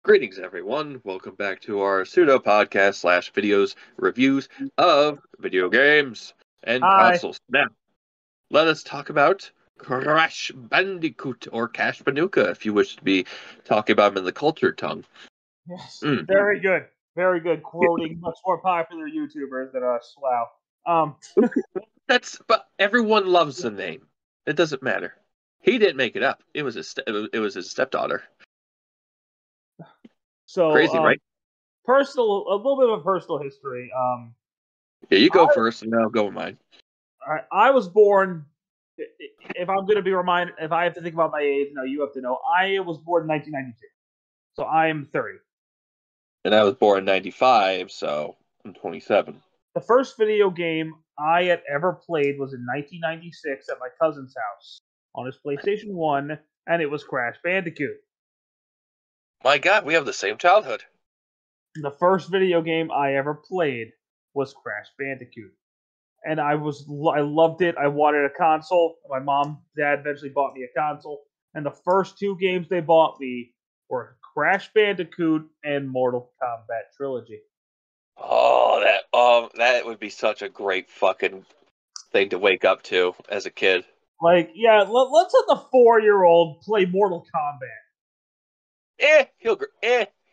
Greetings, everyone. Welcome back to our pseudo podcast / videos reviews of video games and Hi. consoles. Now, let us talk about Crash Bandicoot or Cash Banuka, if you wish to be talking about him in the culture tongue. Yes, very good. Very good. Quoting much more popular YouTubers than us. Wow. But everyone loves the name. It doesn't matter. He didn't make it up. It was his stepdaughter. So Crazy, right? a little bit of a personal history. Yeah, you go first, and then I'll go with mine. I was born. If I'm going to be reminded, if I have to think about my age, no, you have to know. I was born in 1992, so I am 30. And I was born in 95, so I'm 27. The first video game I had ever played was in 1996 at my cousin's house on his PlayStation 1, and it was Crash Bandicoot. My God, we have the same childhood. The first video game I ever played was Crash Bandicoot. And I loved it. I wanted a console. My mom, dad eventually bought me a console. And the first two games they bought me were Crash Bandicoot and Mortal Kombat Trilogy. Oh, that would be such a great fucking thing to wake up to as a kid. Like, yeah, let's let the 4-year-old play Mortal Kombat.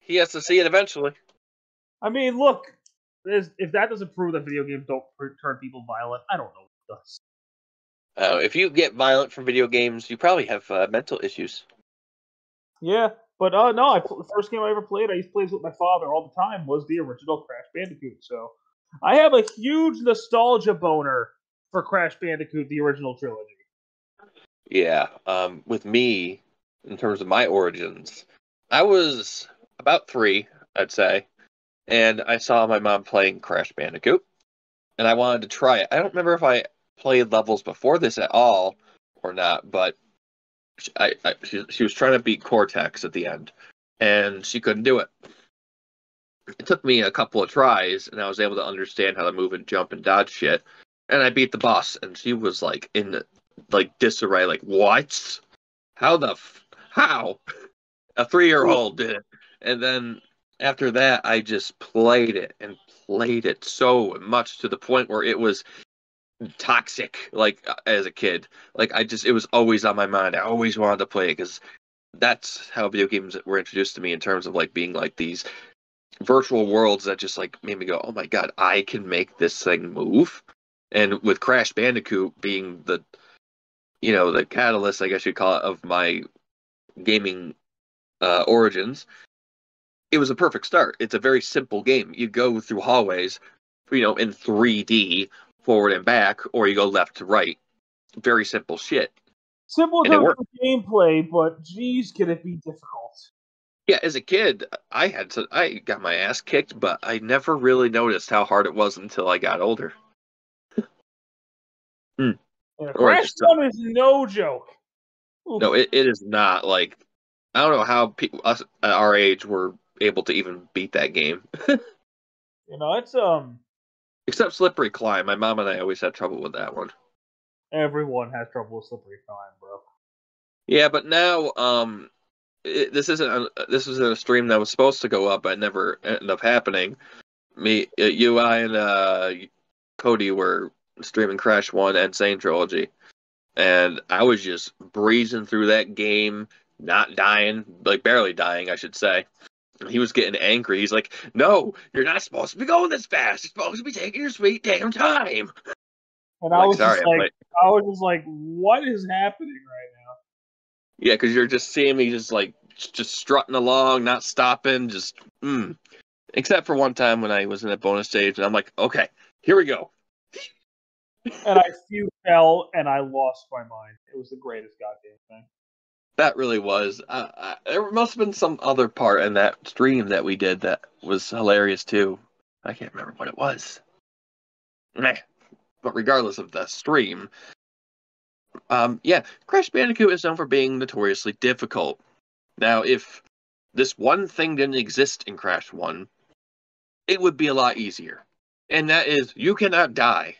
He has to see it eventually. I mean, look, if that doesn't prove that video games don't turn people violent, I don't know what does. If you get violent from video games, you probably have mental issues. Yeah, but no, the first game I ever played, I used to play this with my father all the time, was the original Crash Bandicoot. So I have a huge nostalgia boner for Crash Bandicoot, the original trilogy. Yeah, with me, in terms of my origins, I was about 3, I'd say, and I saw my mom playing Crash Bandicoot, and I wanted to try it. I don't remember if I played levels before this at all or not, but she was trying to beat Cortex at the end, and she couldn't do it. It took me a couple of tries, and I was able to understand how to move and jump and dodge shit, and I beat the boss, and she was like in disarray, like, what? How? A 3-year-old did it. And then after that, I just played it so much to the point where it was toxic, like, as a kid. Like, it was always on my mind. I always wanted to play it because that's how video games were introduced to me in terms of, like, being, like, these virtual worlds that just, like, made me go, oh my God, I can make this thing move. And with Crash Bandicoot being the catalyst, I guess you'd call it, of my gaming origins, it was a perfect start. It's a very simple game. You go through hallways, in 3D, forward and back, or you go left to right. Very simple shit. Simple in terms of gameplay, but geez, can it be difficult? Yeah, as a kid, I got my ass kicked, but I never really noticed how hard it was until I got older. Yeah, Crash 1 is no joke. Oof. No, it is not. Like, I don't know how people us at our age were able to even beat that game. It's except Slippery Climb. My mom and I always had trouble with that one. Everyone has trouble with Slippery Climb, bro. Yeah, but now this was a stream that was supposed to go up, but it never ended up happening. You, I, and Cody were streaming Crash 1 and Sane Trilogy, and I was just breezing through that game, not dying, like barely dying, I should say. He was getting angry. He's like, "No, you're not supposed to be going this fast. You're supposed to be taking your sweet damn time." And I was just like, "What is happening right now?" Yeah, because you're just seeing me just strutting along, not stopping, just Except for one time when I was in a bonus stage, and I'm like, "Okay, here we go." And I fell, and I lost my mind. It was the greatest goddamn thing. That really was. There must have been some other part in that stream that we did that was hilarious too. I can't remember what it was. But regardless of the stream, Crash Bandicoot is known for being notoriously difficult. Now, if this one thing didn't exist in Crash 1, it would be a lot easier. And that is, you cannot die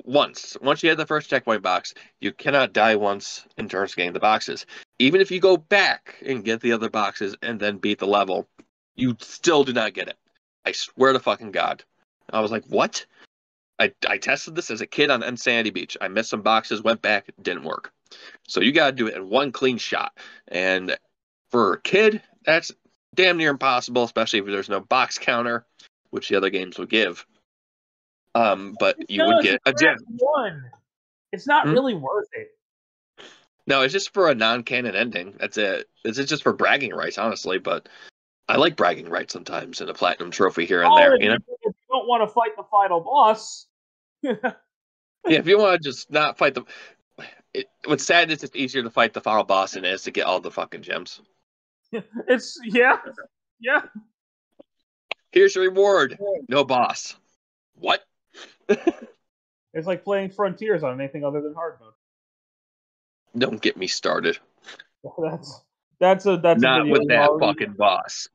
once. Once you hit the first checkpoint box, you cannot die once in terms of getting the boxes. even if you go back and get the other boxes and then beat the level, you still do not get it. I swear to fucking God. I was like, what? I tested this as a kid on Insanity Beach. I missed some boxes, went back, it didn't work. So you got to do it in one clean shot. And for a kid, that's damn near impossible, especially if there's no box counter, which the other games would give. But you would get a gem. One. It's not really worth it. No, it's just for a non-canon ending. That's it. It's just for bragging rights, honestly. But I like bragging rights sometimes in a platinum trophy here and there. You know, if you don't want to fight the final boss. Yeah, if you want to just not fight the. What's sad is it's easier to fight the final boss than it is to get all the fucking gems. Yeah. Here's your reward. No boss. What? It's like playing Frontiers on anything other than hard mode. Don't get me started. That's a Not video with that fucking boss.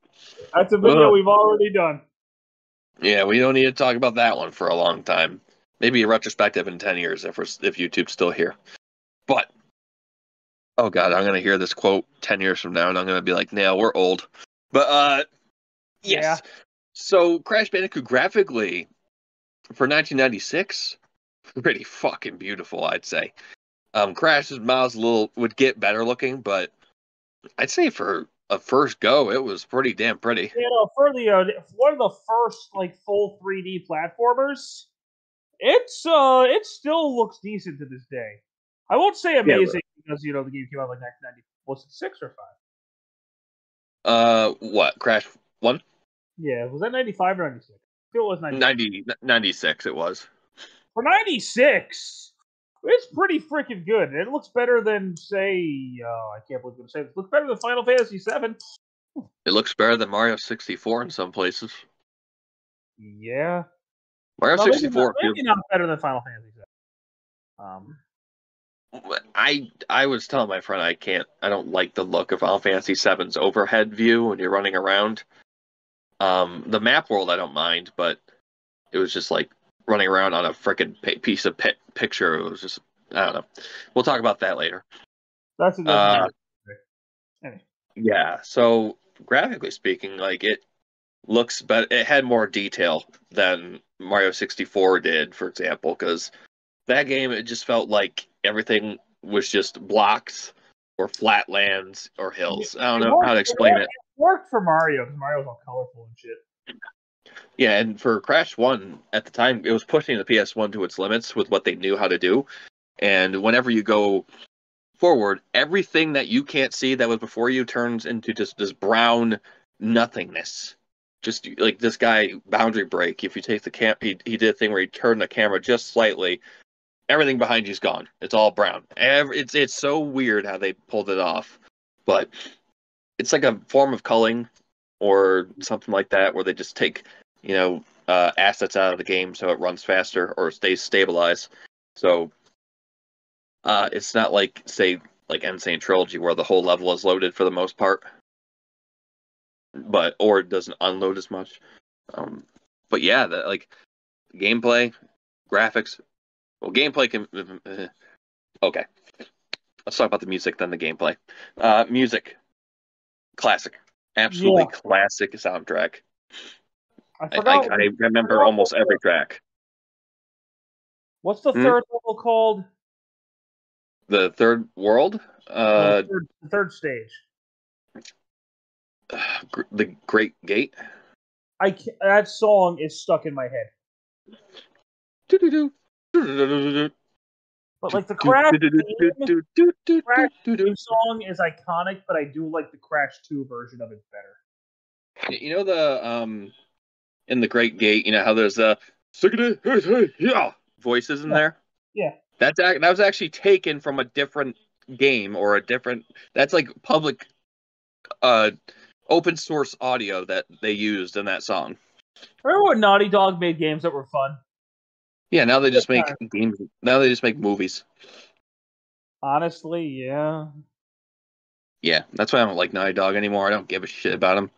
That's a video we've already done. Yeah, we don't need to talk about that one for a long time. Maybe a retrospective in 10 years if YouTube's still here. But, oh God, I'm going to hear this quote 10 years from now and I'm going to be like, nah, we're old. But, yes. Yeah. So, Crash Bandicoot graphically, for 1996, pretty fucking beautiful, I'd say. Crash's Miles would get better looking, but I'd say for a first go, it was pretty damn pretty. You know, for one of the first like full 3D platformers, it still looks decent to this day. I won't say amazing because the game came out like 1990. Was it 6 or 5? What, Crash 1? Yeah, was that 95 or 96? I feel it was 96 it was. For 96, it's pretty freaking good. It looks better than, say, I can't believe I'm going to say this. It looks better than Final Fantasy VII. It looks better than Mario 64 in some places. Yeah. Mario 64. Maybe not better than Final Fantasy VII. I was telling my friend I don't like the look of Final Fantasy VII's overhead view when you're running around. The map world I don't mind, but it was just like running around on a freaking piece of picture. It was just, I don't know. We'll talk about that later. That's a anyway. Yeah, so graphically speaking, like it looks better. It had more detail than Mario 64 did, for example, because that game, it just felt like everything was just blocks or flat lands or hills. I don't know how to explain it. It worked for Mario because Mario's all colorful and shit. Yeah, and for Crash 1, at the time, it was pushing the PS1 to its limits with what they knew how to do. And whenever you go forward, everything that you can't see that was before you turns into just this brown nothingness. Just like this guy, Boundary Break, if you take the he did a thing where he turned the camera just slightly, everything behind you's gone. It's all brown. It's so weird how they pulled it off. But it's like a form of culling or something like that where they just take, assets out of the game so it runs faster or stays stabilized. So it's not like, say, like Insane Trilogy where the whole level is loaded for the most part, or it doesn't unload as much. But yeah, like gameplay, graphics. Well, gameplay can. Okay, let's talk about the music then the gameplay. Music, classic, absolutely classic soundtrack. I remember almost every track. What's the third level called? The third world? The third stage. The Great Gate? That song is stuck in my head. But like the Crash theme song is iconic, but I do like the Crash 2 version of it better. You know the in the Great Gate, you know how there's voices in there? Yeah. That was actually taken from a different game or that's like public open source audio that they used in that song. Remember when Naughty Dog made games that were fun? Yeah, now they just make games. Now they just make movies. Honestly, yeah. Yeah, that's why I don't like Naughty Dog anymore. I don't give a shit about them.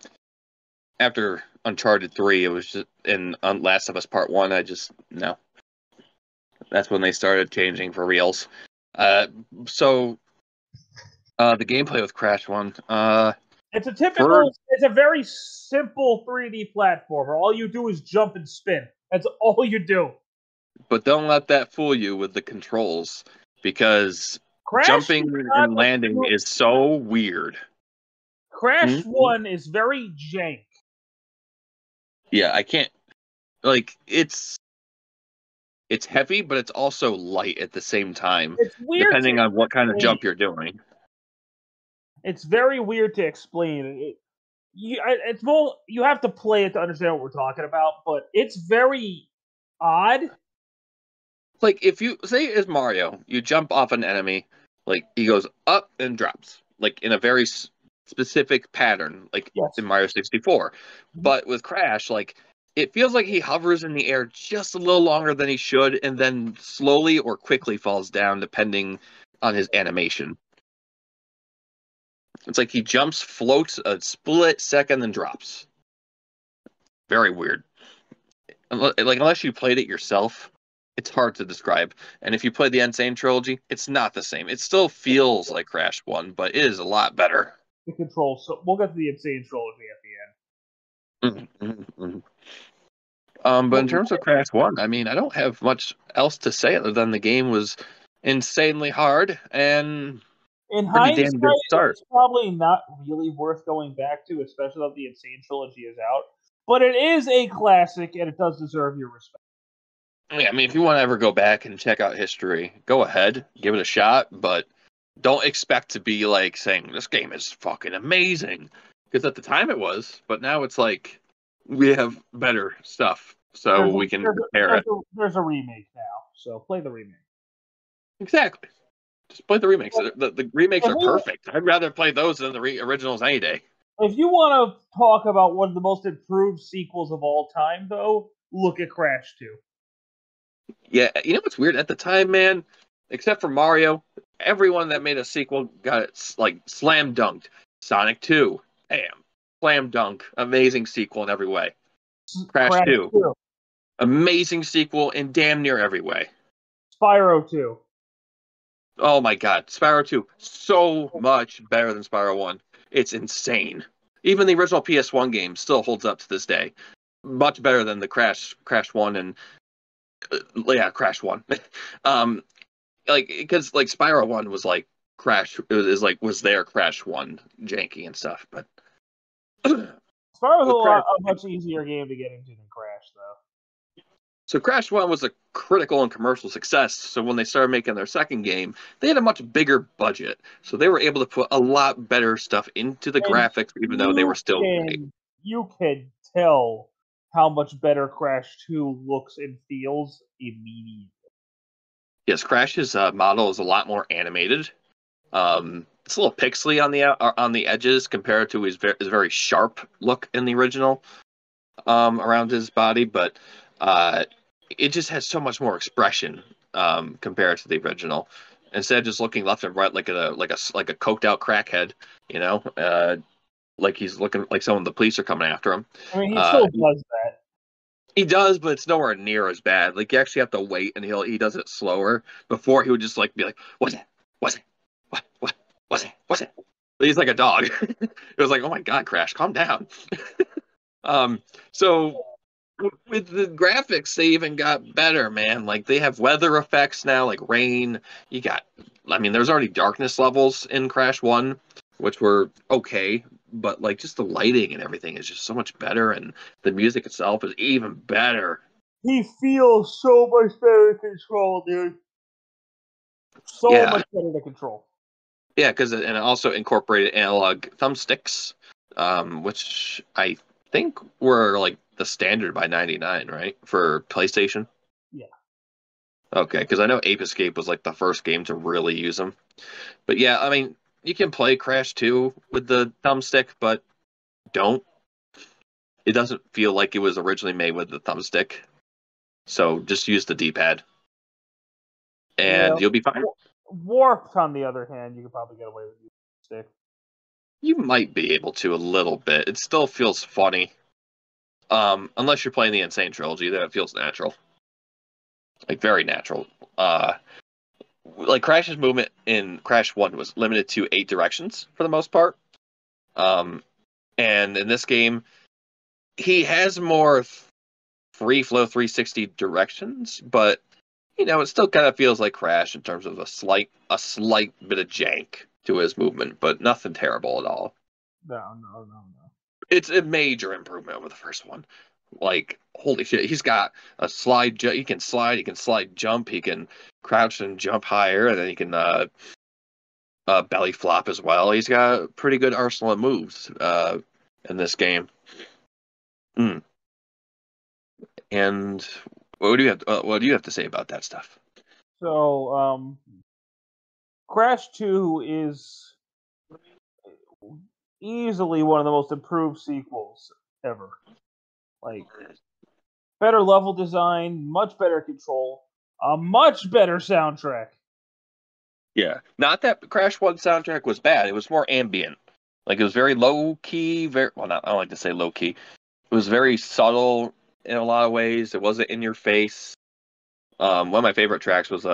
After Uncharted 3, it was just in Last of Us Part 1, no. That's when they started changing for reals. So The gameplay with Crash 1. It's a very simple 3D platformer. All you do is jump and spin. That's all you do. But don't let that fool you with the controls, because jumping and landing is so weird. Crash 1 is very jank. Yeah, I can't. Like, it's heavy, but it's also light at the same time. It's weird depending on what kind of jump you're doing. It's very weird to explain. It's more, you have to play it to understand what we're talking about, but it's very odd. Like, if you say it's Mario, you jump off an enemy, like he goes up and drops, like in a very specific pattern, like in Mario 64. But with Crash, like, it feels like he hovers in the air just a little longer than he should, and then slowly or quickly falls down depending on his animation. It's like he jumps, floats a split second, then drops. Very weird. Like, unless you played it yourself, it's hard to describe. And if you play the Insane Trilogy, it's not the same. It still feels like Crash 1, but it is a lot better. The controls. So we'll get to the Insane Trilogy at the end. But in terms of Crash 1, I mean, I don't have much else to say other than the game was insanely hard and in hindsight, it's probably not really worth going back to, especially though the Insane Trilogy is out. But it is a classic, and it does deserve your respect. Yeah, I mean, if you want to ever go back and check out history, go ahead, give it a shot, but don't expect to be like saying this game is fucking amazing, because at the time it was, but now it's like we have better stuff, so we can compare it. There's a remake now, so play the remake. Exactly, just play the remakes. The remakes are perfect. I'd rather play those than the originals any day. If you want to talk about one of the most improved sequels of all time, though, look at Crash 2. Yeah, you know what's weird? At the time, man, except for Mario, everyone that made a sequel got it, like, slam dunked. Sonic 2, damn, slam dunk, amazing sequel in every way. Crash 2, amazing sequel in damn near every way. Spyro 2. Oh my god, Spyro 2, so much better than Spyro 1. It's insane. Even the original PS1 game still holds up to this day. Much better than the Crash 1 and Crash 1. Like, because like Spyro 1 was like Crash, was their Crash 1 janky and stuff, but Spyro's a much easier game to get into than Crash, though. So Crash 1 was a critical and commercial success, so when they started making their second game, they had a much bigger budget, so they were able to put a lot better stuff into the graphics, even though they were still great. You can tell how much better Crash 2 looks and feels immediately. Yes, Crash's model is a lot more animated. It's a little pixely on the edges compared to his very sharp look in the original around his body, but it just has so much more expression compared to the original. Instead of just looking left and right like a coked out crackhead, you know, like he's looking like someone the police are coming after him. I mean, he still does that. He does, but it's nowhere near as bad. Like, you actually have to wait, and he does it slower. Before, he would just like be like, "What's it? What's it? What's it? What's it?" He's like a dog. It was like, "Oh my god, Crash, calm down." So with the graphics, they even got better, man. Like, they have weather effects now, like rain. There's already darkness levels in Crash 1, which were okay, but like just the lighting and everything is just so much better, and the music itself is even better. He feels so much better to control, dude. Much better to control. Yeah, and it also incorporated analog thumbsticks, which I think were like the standard by '99, right, for PlayStation? Yeah. Okay, because I know Ape Escape was like the first game to really use them. But yeah, I mean, you can play Crash 2 with the thumbstick, but don't. It doesn't feel like it was originally made with the thumbstick. So just use the D-pad. And you'll be fine. Warped, on the other hand, you could probably get away with the stick. You might be able to a little bit. It still feels funny. Unless you're playing the Insane Trilogy, then it feels natural. Like, very natural. like Crash's movement in Crash 1 was limited to 8 directions for the most part. And in this game, he has more free flow 360 directions, but it still kind of feels like Crash in terms of a slight bit of jank to his movement, but nothing terrible at all. No. It's a major improvement over the first one. Like, holy shit, he's got a slide. He can slide. He can slide jump. He can crouch and jump higher, and then he can belly flop as well. He's got a pretty good arsenal of moves in this game. Mm. And what do you have to say about that stuff? So, Crash 2 is easily one of the most improved sequels ever. Like, better level design, much better control, a much better soundtrack. Yeah, not that Crash 1 soundtrack was bad. It was more ambient. Like, it was very low key, I don't like to say low key. It was very subtle in a lot of ways. It wasn't in your face. One of my favorite tracks was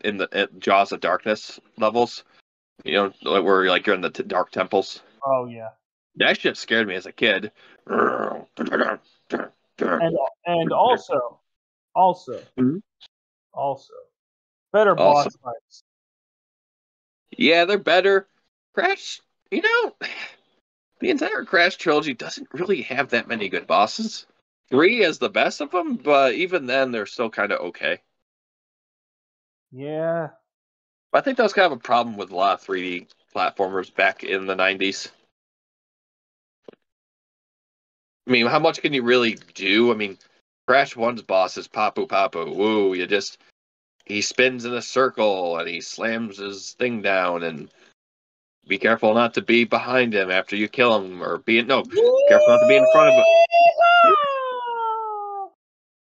in the Jaws of Darkness levels. Where like you're in the dark temples. Oh yeah. That shit scared me as a kid. And also, Mhm. better Also, boss fights. yeah, they're better. Crash, the entire Crash trilogy doesn't really have that many good bosses. 3 is the best of them, but even then, they're still kind of okay. Yeah. But I think that was kind of a problem with a lot of 3D platformers back in the 90s. I mean, how much can you really do? I mean, Crash 1's boss is Papu Papu. Woo, he spins in a circle and he slams his thing down, and be careful not to be behind him after you kill him, or careful not to be in front of him.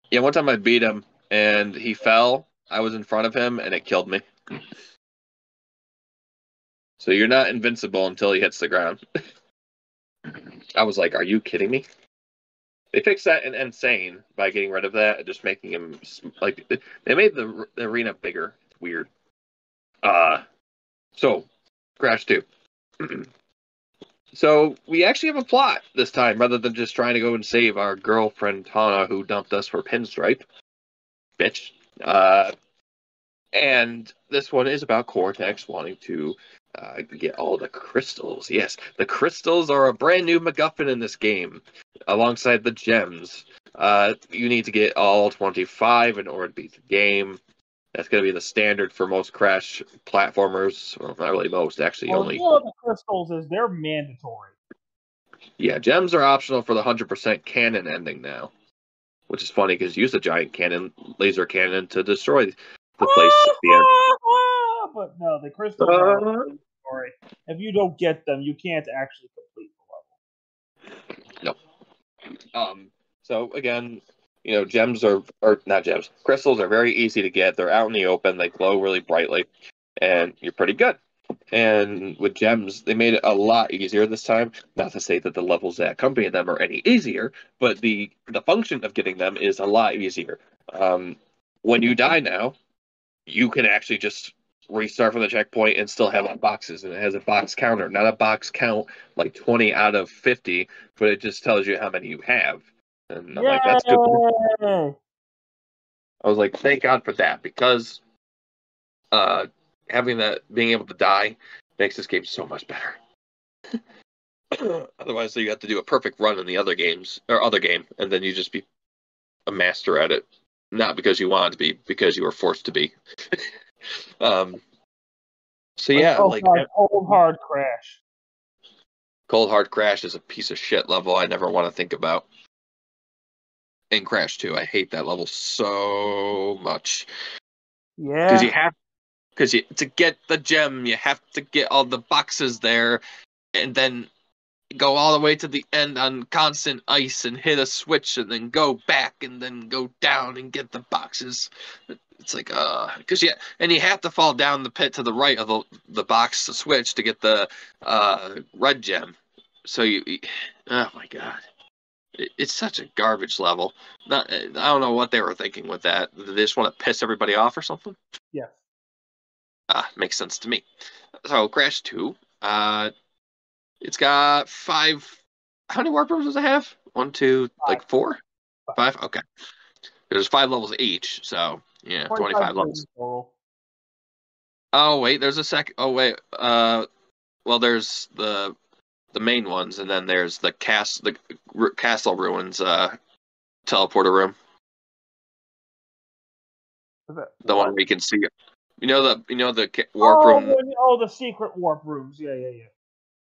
Yeah, one time I beat him and he fell. I was in front of him and it killed me. So you're not invincible until he hits the ground. I was like, are you kidding me? They fixed that in Insane by getting rid of that and just making him like they made the arena bigger. It's weird. So Crash 2. So we actually have a plot this time rather than just trying to go and save our girlfriend Tana who dumped us for Pinstripe. Bitch. And this one is about Cortex wanting to get all the crystals. Yes, the crystals are a brand new MacGuffin in this game, alongside the gems. You need to get all 25 in order to beat the game. That's going to be the standard for most Crash platformers. Well, not really most, actually. Well, Only. the crystals is they're mandatory. Yeah, gems are optional for the 100% cannon ending now, which is funny because you use a giant laser cannon to destroy the place at the end. But no, the crystals are mandatory. If you don't get them, you can't actually complete the level. No. So again, gems or not gems. Crystals are very easy to get. They're out in the open. They glow really brightly, and you're pretty good. And with gems, they made it a lot easier this time. Not to say that the levels that accompany them are any easier, but the function of getting them is a lot easier. When you die now, you can actually just restart from the checkpoint and still have boxes, and it has a box counter, not a box count like 20 out of 50, but it just tells you how many you have. And I'm like, that's good. I was like, thank God for that, because having that, being able to die, makes this game so much better. Otherwise, you have to do a perfect run in the other game, and then you just be a master at it. Not because you wanted to be, because you were forced to be. So yeah, Cold Hard Crash. Cold Hard Crash is a piece of shit level I never want to think about. In Crash 2, I hate that level so much. Yeah. Because to get the gem, you have to get all the boxes there, and then go all the way to the end on constant ice and hit a switch, and then go back and then go down and get the boxes. It's like, because you have to fall down the pit to the right of the box to switch to get the red gem. So oh my god, it's such a garbage level. I don't know what they were thinking with that. Did they just want to piss everybody off or something? Yes. Makes sense to me. So Crash 2, it's got 5. How many warp rooms does it have? 1, 2, like 4? 5? Okay. There's 5 levels each, so yeah, 25 levels. Total. Oh wait, there's a second. Oh wait, well there's the main ones, and then there's the castle ruins teleporter room. The one where you can see, the warp room. The secret warp rooms. Yeah.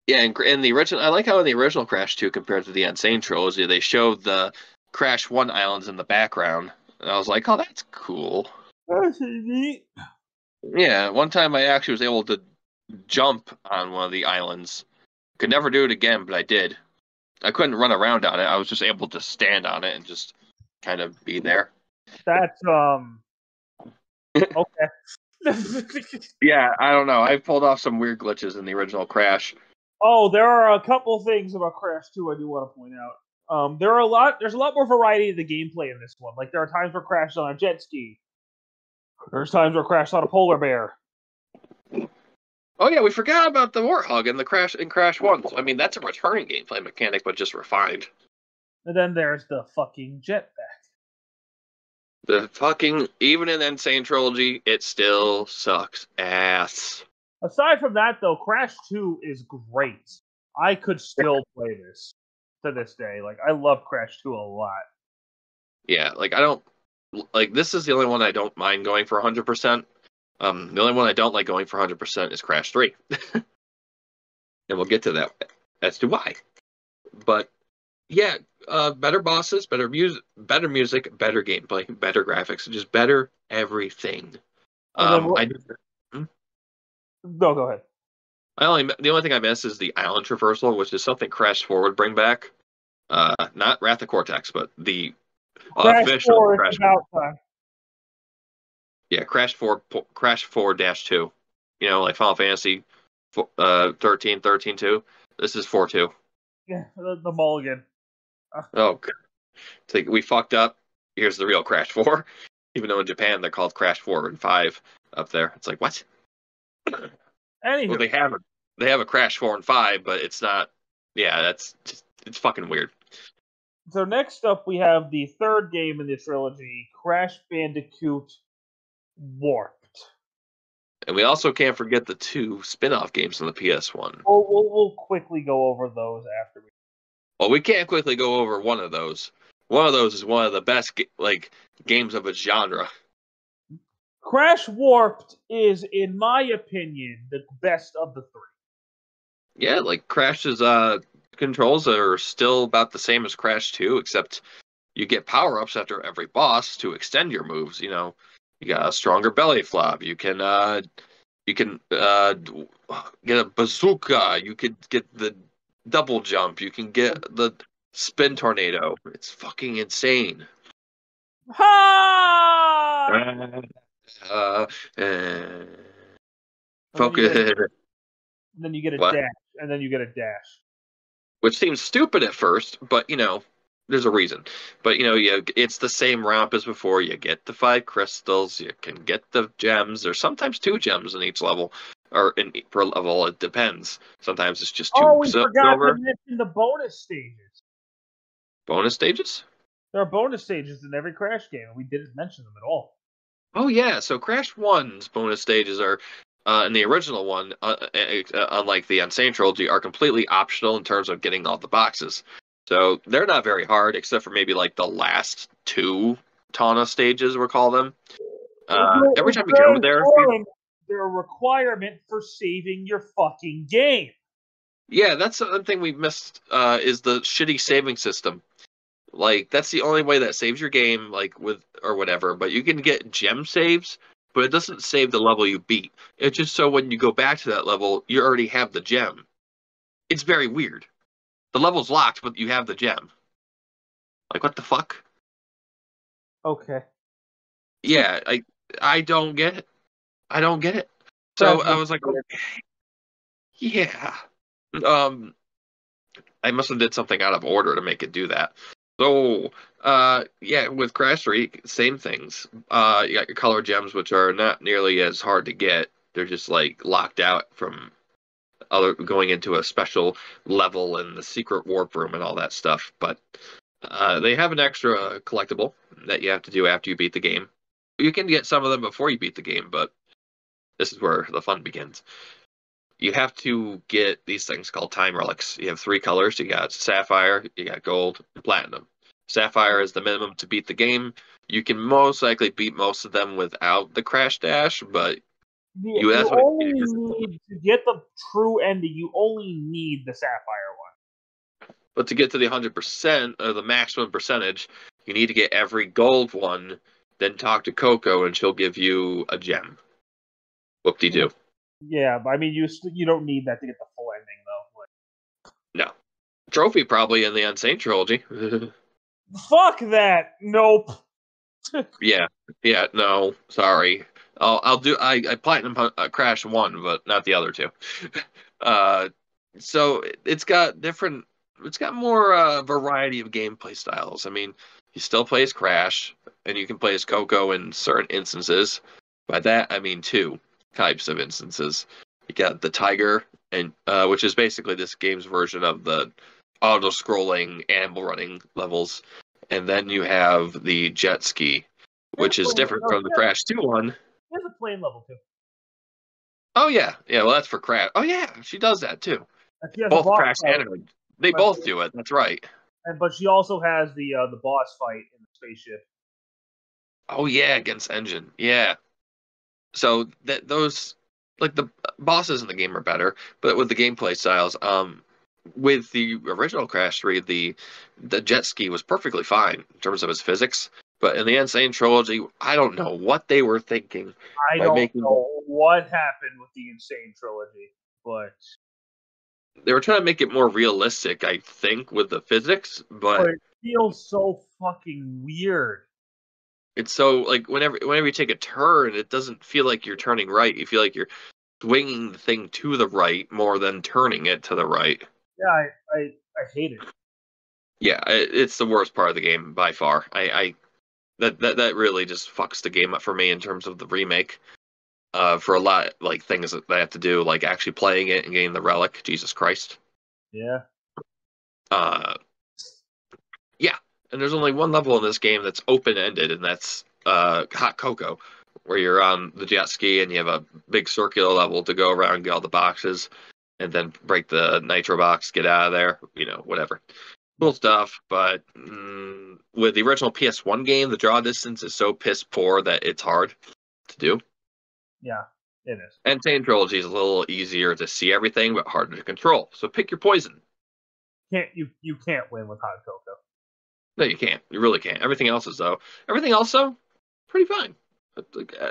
Yeah, and in the original, I like how in the original Crash 2 compared to the Insane Trilogy, they showed the Crash 1 islands in the background. And I was like, oh, that's cool. That's neat. Yeah, one time I actually was able to jump on one of the islands. Could never do it again, but I did. I couldn't run around on it. I was just able to stand on it and just kind of be there. That's, okay. Yeah, I don't know. I pulled off some weird glitches in the original Crash. Oh, there are a couple things about Crash 2 I do want to point out. There's a lot more variety of the gameplay in this one. Like, there are times where Crash is on a jet ski. There's times where Crash is on a polar bear. Oh yeah, we forgot about the Warthog in Crash 1. So, I mean, that's a returning gameplay mechanic, but just refined. And then there's the fucking jetpack. Even in Insane Trilogy, it still sucks ass. Aside from that, though, Crash 2 is great. I could still play this to this day. Like, I love Crash 2 a lot. Yeah, this is the only one I don't mind going for 100%. The only one I don't like going for 100% is Crash 3. And we'll get to that as to why. But, yeah, better bosses, better music, better gameplay, better graphics, just better everything. No, go ahead. The only thing I miss is the island traversal, which is something Crash 4 would bring back. Not Wrath of Cortex, but the official Crash 4. Yeah, Crash 4-2. Like Final Fantasy 13-2. This is 4-2. Yeah, the mulligan. Oh, God. It's like, we fucked up. Here's the real Crash 4. Even though in Japan they're called Crash 4 and 5 up there. It's like, what? Anywho. Well, they have a Crash 4 and 5, but it's not. Yeah, it's fucking weird. So next up, we have the third game in the trilogy, Crash Bandicoot Warped. And we also can't forget the 2 spin-off games on the PS1. We'll quickly go over those after. Well, we can't quickly go over one of those. One of those is one of the best games of its genre. Crash Warped is, in my opinion, the best of the 3. Yeah, like Crash's controls are still about the same as Crash 2, except you get power-ups after every boss to extend your moves. You got a stronger belly flop. You can get a bazooka. You could get the double jump. You can get the spin tornado. It's fucking insane. Ha! Focus. Then you get a dash, and then you get a dash. Which seems stupid at first, but there's a reason. But it's the same ramp as before. You get the 5 crystals. You can get the gems. There's sometimes 2 gems in each level, or per level. It depends. Sometimes it's just 2. Oh, we forgot to mention the bonus stages. Bonus stages? There are bonus stages in every Crash game, and we didn't mention them at all. Oh yeah, so Crash 1's bonus stages are, in the original one, unlike the Insane Trilogy, are completely optional in terms of getting all the boxes. So they're not very hard, except for maybe like the last 2 Tawna stages, we'll call them. Every time you go there, they're a requirement for saving your fucking game. Yeah, that's the thing we missed, is the shitty saving system. Like, that's the only way that saves your game, like, or whatever. But you can get gem saves, but it doesn't save the level you beat. It's just so when you go back to that level, you already have the gem. It's very weird. The level's locked, but you have the gem. Like, what the fuck? Okay. Yeah, I don't get it. I don't get it. So I was like, okay. Yeah. I must have did something out of order to make it do that. So, yeah, with Crash 3, same things. You got your color gems, which are not nearly as hard to get. They're just like locked out from other going into a special level in the secret warp room and all that stuff. But they have an extra collectible that you have to do after you beat the game. You can get some of them before you beat the game, but this is where the fun begins. You have to get these things called time relics. You have three colors. You got sapphire, you got gold, and platinum. Sapphire is the minimum to beat the game. You can most likely beat most of them without the crash dash, but You only need to get the true ending. You only need the sapphire one. But to get to the 100% or the maximum percentage, you need to get every gold one. Then talk to Coco, and she'll give you a gem. Whoop-de-doo. Yeah, but I mean, you don't need that to get the full ending, though. No. Trophy probably in the Insane trilogy. Fuck that! Nope. Yeah, no, sorry. I platinum Crash 1, but not the other two. So it's got more variety of gameplay styles. I mean, you still play as Crash, and you can play as Coco in certain instances. By that I mean two types of instances. You got the Tiger, and which is basically this game's version of the auto-scrolling animal running levels, and then you have the jet ski, which is different from the Crash 2 one. There's a plane level too. Oh yeah, well that's for Crash. Oh yeah, she does that too. Both Crash and they both do it. That's right. But she also has the boss fight in the spaceship. Oh yeah, against Engine. Yeah. So those like the bosses in the game are better, but with the gameplay styles, with the original Crash 3, the jet ski was perfectly fine in terms of its physics. But in the Insane trilogy, I don't know what they were thinking. I don't know what happened with the Insane trilogy, but they were trying to make it more realistic, I think, with the physics. But it feels so fucking weird. It's so like whenever you take a turn, it doesn't feel like you're turning right. You feel like you're swinging the thing to the right more than turning it to the right. Yeah, I hate it. Yeah, it's the worst part of the game by far. That really just fucks the game up for me in terms of the remake. For a lot like things that they have to do, like actually playing it and getting the relic. Jesus Christ. Yeah. Yeah, and there's only one level in this game that's open ended, and that's Hot Cocoa, where you're on the jet ski and you have a big circular level to go around and get all the boxes, and then break the nitro box, get out of there. Whatever. Cool stuff, but with the original PS1 game, the draw distance is so piss poor that it's hard to do. Yeah, it is. Insane Trilogy is a little easier to see everything, but harder to control. So pick your poison. You can't win with Hot Cocoa. No, you can't. You really can't. Everything else, pretty fine.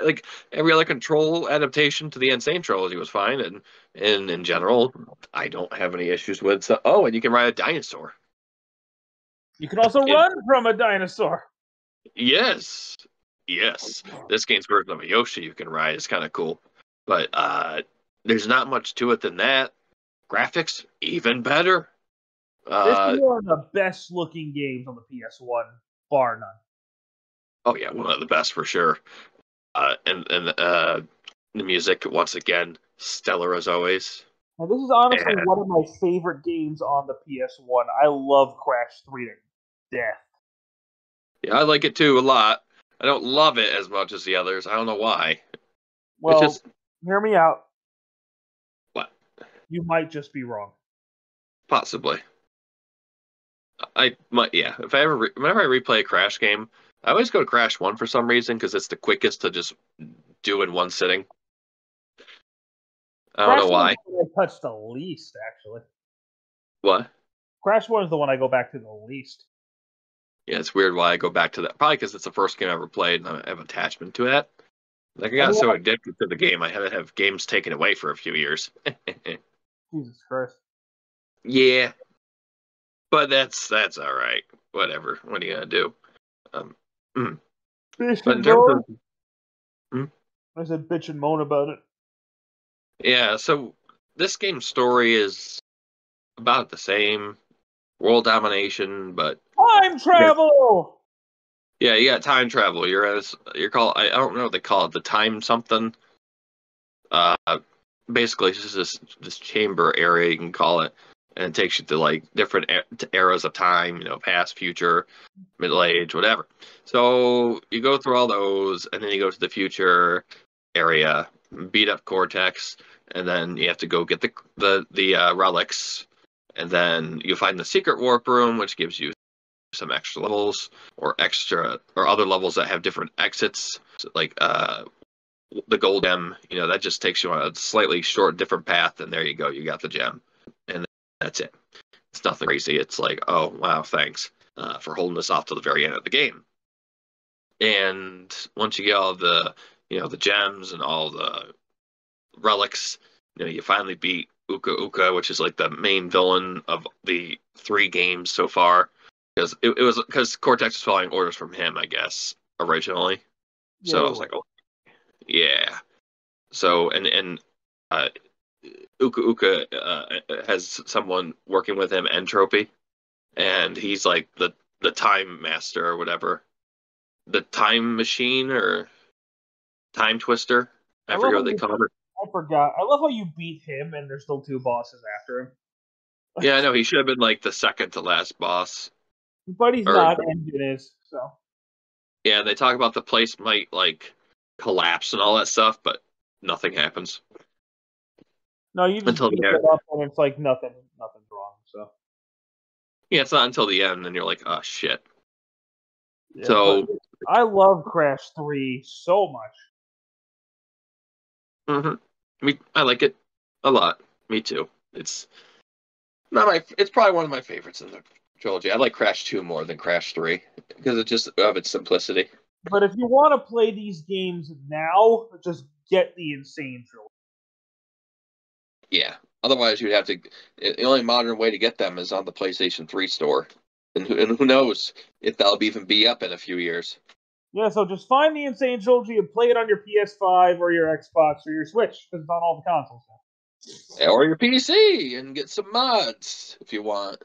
Like every other Control adaptation to the Insane Trilogy was fine, and in general, I don't have any issues with. So, and you can ride a dinosaur. You can also run from a dinosaur. Yes. This game's version of a Yoshi you can ride is kind of cool, but there's not much to it than that. Graphics even better. This is one of the best looking games on the PS1, bar none. Oh yeah, one of the best for sure. And the music once again stellar as always. Now, this is honestly one of my favorite games on the PS1. I love Crash 3 to death. Yeah, I like it too a lot. I don't love it as much as the others. I don't know why. Well, hear me out. What? You might just be wrong. Possibly. I might, yeah. Whenever I replay a Crash game, I always go to Crash 1 for some reason because it's the quickest to just do in one sitting. I don't know why. Crash 1 is the one I touched the least, actually. What? Crash 1 is the one I go back to the least. Yeah, it's weird why I go back to that. Probably because it's the first game I ever played and I have attachment to that. Like, I got so addicted to the game, I had to have games taken away for a few years. Jesus Christ. Yeah. But that's all right. Whatever. What are you going to do? Bitch and moan. I said bitch and moan about it. Yeah, so this game's story is about the same. World domination, but time travel. Yeah, you got time travel. You're called. I don't know what they call it. The time something. Basically it's just this chamber area, you can call it, and it takes you to like different eras of time, past, future, middle age, whatever. So you go through all those, and then you go to the future area, beat up Cortex, and then you have to go get the relics, and then you find the secret warp room, which gives you some extra levels or other levels that have different exits, so like the gold gem, that just takes you on a slightly short, different path, and there you go, you got the gem, and that's it. It's nothing crazy. It's like, oh wow, thanks for holding this off to the very end of the game. And once you get all the gems and all the relics, you finally beat Uka Uka, which is like the main villain of the 3 games so far, because it was because Cortex was following orders from him, I guess, originally. Yeah, So I was like, oh yeah. So and uh, Uka Uka has someone working with him, Entropy, and he's like the time master or whatever, the time machine or time twister. I forget what they call it. I forgot. I love how you beat him and there's still 2 bosses after him. Yeah, I know, he should have been like the second to last boss. But he's not, Engine is, so. Yeah, they talk about the place might like collapse and all that stuff, but nothing happens. No, you just Until beat the it end. up and it's like nothing's wrong, so. Yeah, it's not until the end, and you're like, oh shit. Yeah, So I love Crash 3 so much. I like it a lot. Me too. It's not my. It's probably one of my favorites in the trilogy. I like Crash 2 more than Crash 3 because it just of its simplicity. But if you want to play these games now, just get the Insane trilogy. Yeah. Otherwise, you'd have to. The only modern way to get them is on the PlayStation 3 store, and who knows if that'll even be up in a few years. Yeah, so just find the Insane trilogy and play it on your PS5 or your Xbox or your Switch, because it's on all the consoles now. Or your PC and get some mods if you want.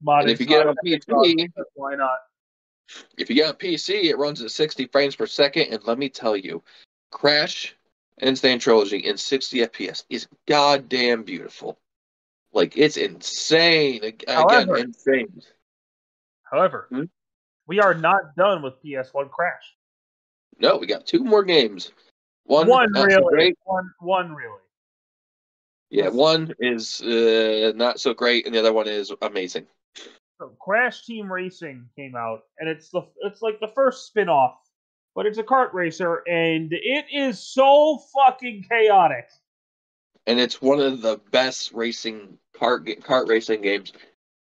And if you get it on PC, why not? if you get on PC, it runs at 60 frames per second, and let me tell you, Crash and Insane Trilogy in 60 FPS is goddamn beautiful. Like, it's insane. Again, insane. However, we are not done with PS1 Crash. No, we got 2 more games. One really. So great. One really. Yeah, one is not so great, and the other one is amazing. So Crash Team Racing came out, and it's like the first spin-off, but it's a kart racer, and it is so fucking chaotic. And it's one of the best kart racing games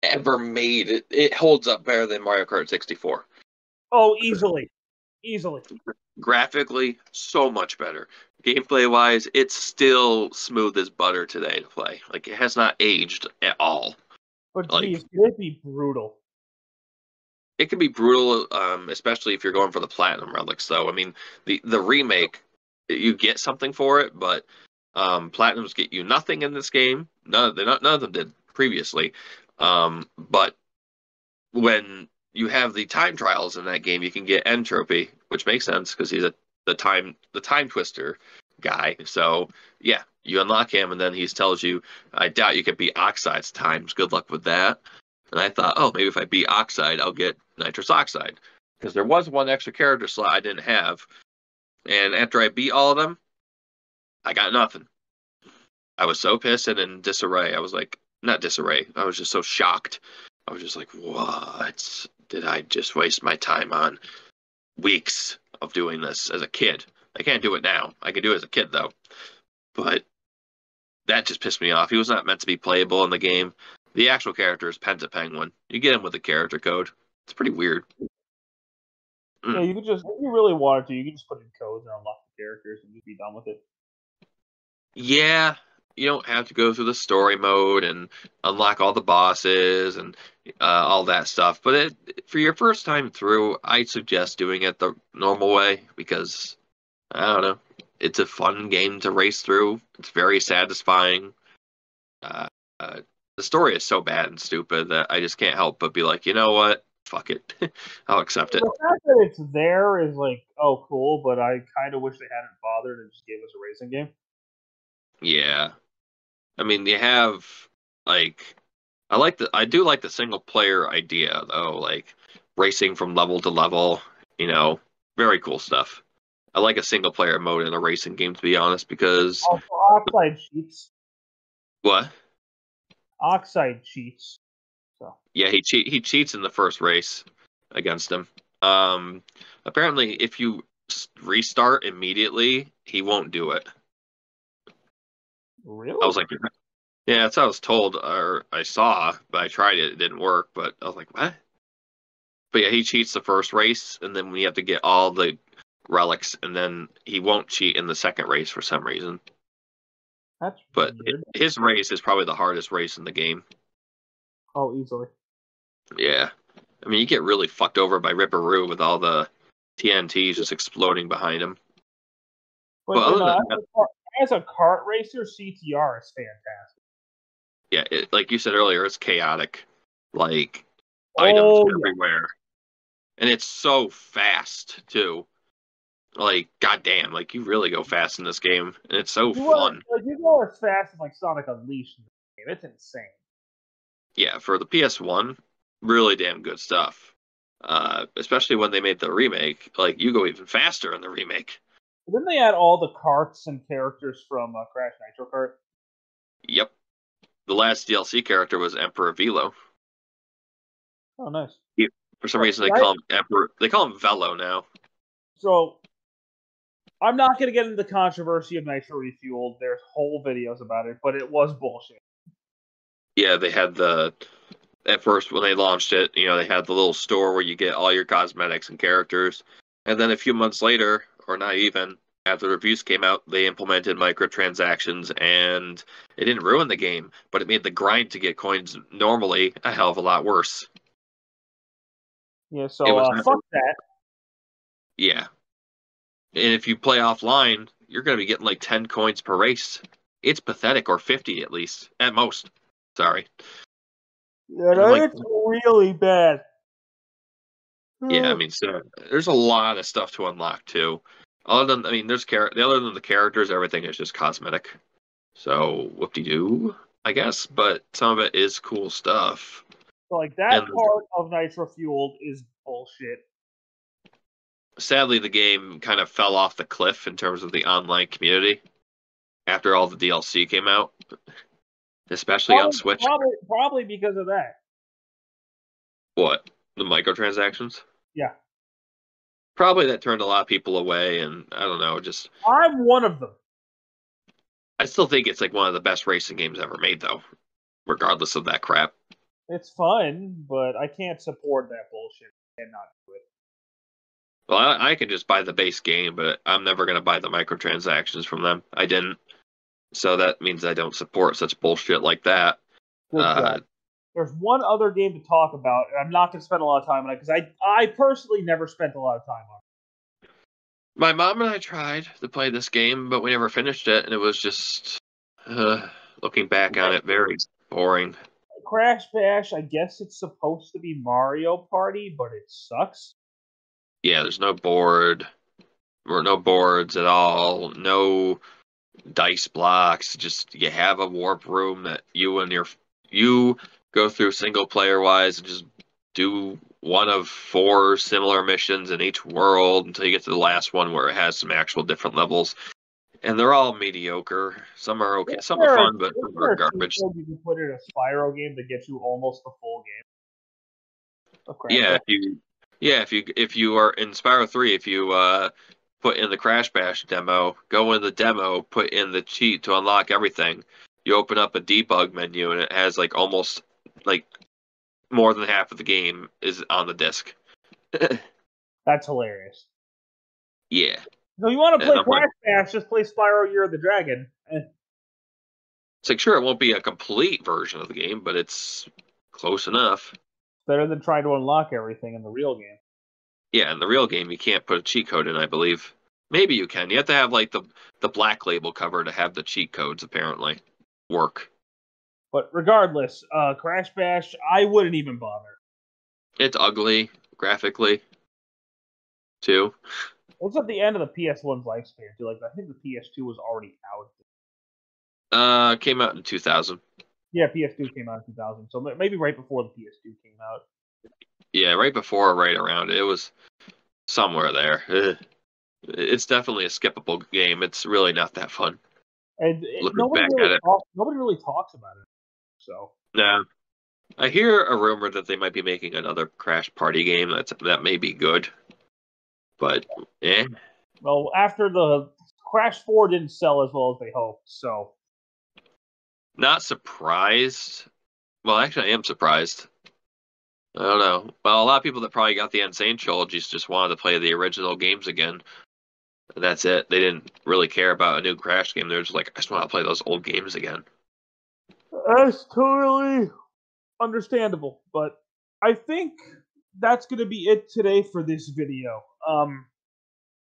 ever made. It holds up better than Mario Kart 64. Oh, easily. Graphically, so much better. Gameplay wise, it's still smooth as butter today to play. Like, it has not aged at all. But geez, could it be brutal? It can be brutal, especially if you're going for the platinum relics. Though, I mean, the remake, you get something for it, but platinums get you nothing in this game. None of them did previously. But when you have the time trials in that game, you can get Entropy, which makes sense because he's the time twister guy. So yeah, you unlock him, and then he tells you, "I doubt you can beat Oxide's times. Good luck with that." And I thought, oh, maybe if I beat Oxide, I'll get Nitrous Oxide, because there was one extra character slot I didn't have, and after I beat all of them, I got nothing. I was so pissed and in disarray. I was like, not disarray. I was just so shocked. I was just like, what did I just waste my time on? Weeks of doing this as a kid. I can't do it now. I can do it as a kid, though. But that just pissed me off. He was not meant to be playable in the game. The actual character is Penta Penguin. You get him with the character code. It's pretty weird. Yeah, you could just, if you really wanted to, you could just put in codes and unlock the characters and just be done with it. Yeah, you don't have to go through the story mode and unlock all the bosses and all that stuff. But for your first time through, I'd suggest doing it the normal way because, I don't know, it's a fun game to race through. It's very satisfying. Uh, the story is so bad and stupid that I just can't help but be like, you know what? Fuck it. I'll accept it. The fact that it's there is like, oh, cool, but I kind of wish they hadn't bothered and just gave us a racing game. Yeah. I mean, you have like I do like the single player idea though, like racing from level to level, you know, very cool stuff. I like a single player mode in a racing game to be honest because Also, Oxide cheats. what? Oxide cheats. So Yeah, he cheats in the first race against him. Um Apparently if you restart immediately, he won't do it. I was really? like, yeah, that's how I was told or I saw, but I tried it, it didn't work, but I was like, what? But yeah, he cheats the first race, and then we have to get all the relics, and then he won't cheat in the second race for some reason. That's But weird. his race is probably the hardest race in the game. Oh, easily. Yeah. I mean, you get really fucked over by Ripperoo with all the TNTs just exploding behind him. But But you other know, than that, as a kart racer, CTR is fantastic. yeah, like you said earlier, it's chaotic. Like, items Oh yeah. everywhere. And it's so fast, too. Like, goddamn, like, you really go fast in this game. And it's so fun. You go as fast as like Sonic Unleashed in this game. It's insane. Yeah, for the PS1, really damn good stuff. Especially when they made the remake. Like, you go even faster in the remake. But then they add all the carts and characters from Crash Nitro Kart. Yep. The last DLC character was Emperor Velo. Oh, nice. He- For some So, reason, they call him Emperor. They call him Velo now. so I'm not going to get into the controversy of Nitro Refueled. There's whole videos about it, but it was bullshit. Yeah, they had the at first when they launched it, they had the little store where you get all your cosmetics and characters. And then a few months later, or not even, after the reviews came out, they implemented microtransactions and it didn't ruin the game, but it made the grind to get coins normally a hell of a lot worse. Yeah, It so was fuck that. yeah. And if you play offline, you're going to be getting like 10 coins per race. It's pathetic, or 50 at least, at most. Sorry. Yeah, And I'm like, it's really bad. yeah, I mean, so there's a lot of stuff to unlock too. I mean, other than the characters, everything is just cosmetic. So whoop-de-doo, I guess. But some of it is cool stuff. So, like, And that part of Nitro Fueled is bullshit. sadly, the game kind of fell off the cliff in terms of the online community after all the DLC came out, especially on Switch. Probably because of that. What? The microtransactions? Yeah. Probably that turned a lot of people away, and I don't know, just I'm one of them. I still think it's like one of the best racing games ever made, though, regardless of that crap. It's fun, but I can't support that bullshit. I cannot do it. Well, I can just buy the base game, but I'm never going to buy the microtransactions from them. I didn't. So that means I don't support such bullshit like that. Good job. There's one other game to talk about, and I'm not going to spend a lot of time on it because I personally never spent a lot of time on it. My mom and I tried to play this game, but we never finished it, and it was just, looking back on it, very boring. Crash Bash, I guess it's supposed to be Mario Party, but it sucks. Yeah, there's no board, or no boards at all, no dice blocks. Just you have a warp room that you go through single player wise and just do one of four similar missions in each world until you get to the last one where it has some actual different levels. And they're all mediocre. Some are okay, some are fun, but some are garbage. You can put in a Spyro game that gets you almost the full game of Crash Yeah, Bash. if you are in Spyro 3, if you put in the Crash Bash demo, go in the demo, put in the cheat to unlock everything. You open up a debug menu and it has like almost like more than half of the game is on the disc. That's hilarious. Yeah. So you want to And play I'm like, Crash Bash, just play Spyro Year of the Dragon. it's like sure it won't be a complete version of the game, but it's close enough. Better than trying to unlock everything in the real game. Yeah, in the real game you can't put a cheat code in, I believe. Maybe you can. You have to have like the black label cover to have the cheat codes apparently work. But regardless, Crash Bash, I wouldn't even bother. It's ugly graphically too. It's at the end of the PS1's lifespan too. Like I think the PS2 was already out. Came out in 2000. Yeah, PS2 came out in 2000, so maybe right before the PS2 came out. Yeah, right before or right around it. It was somewhere there. It's definitely a skippable game. It's really not that fun. And Looking back at it. nobody really talks about it. So No. I hear a rumor that they might be making another Crash Party game that may be good. But, eh. well, after the Crash 4 didn't sell as well as they hoped, so Not surprised. Well, actually, I am surprised. I don't know. Well, a lot of people that probably got the Insane trilogies just wanted to play the original games again. And that's it. They didn't really care about a new Crash game. They're just like, I just want to play those old games again. that's totally understandable. But I think that's going to be it today for this video.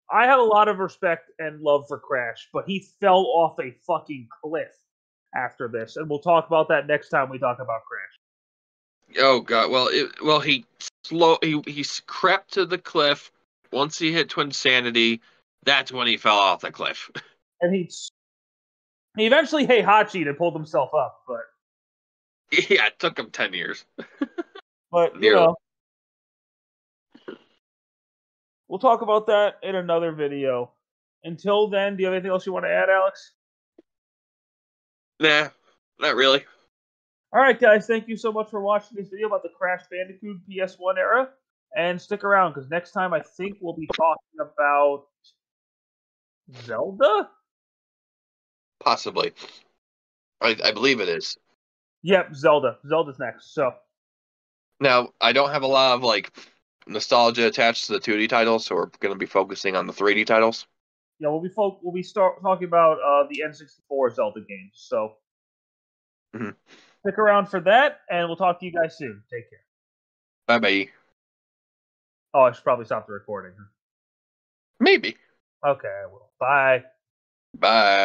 I have a lot of respect and love for Crash, but he fell off a fucking cliff after this, and we'll talk about that next time we talk about Crash. Oh god. He crept to the cliff. Once he hit Twinsanity, that's when he fell off the cliff. And he eventually Heihachi'd and pulled himself up, but Yeah, it took him 10 years. you know, we'll talk about that in another video. Until then, do you have anything else you want to add, Alex? Nah, not really. All right, guys, thank you so much for watching this video about the Crash Bandicoot PS1 era. And stick around, because next time I think we'll be talking about Zelda? Possibly. I believe it is. Yep, Zelda. Zelda's next. So Now, I don't have a lot of nostalgia attached to the 2D titles, so we're going to be focusing on the 3D titles. yeah, we'll be talking about the N64 Zelda games. So stick around for that, and we'll talk to you guys soon. Take care. Bye bye. Oh, I should probably stop the recording. Maybe. Okay, I will. Bye. Bye.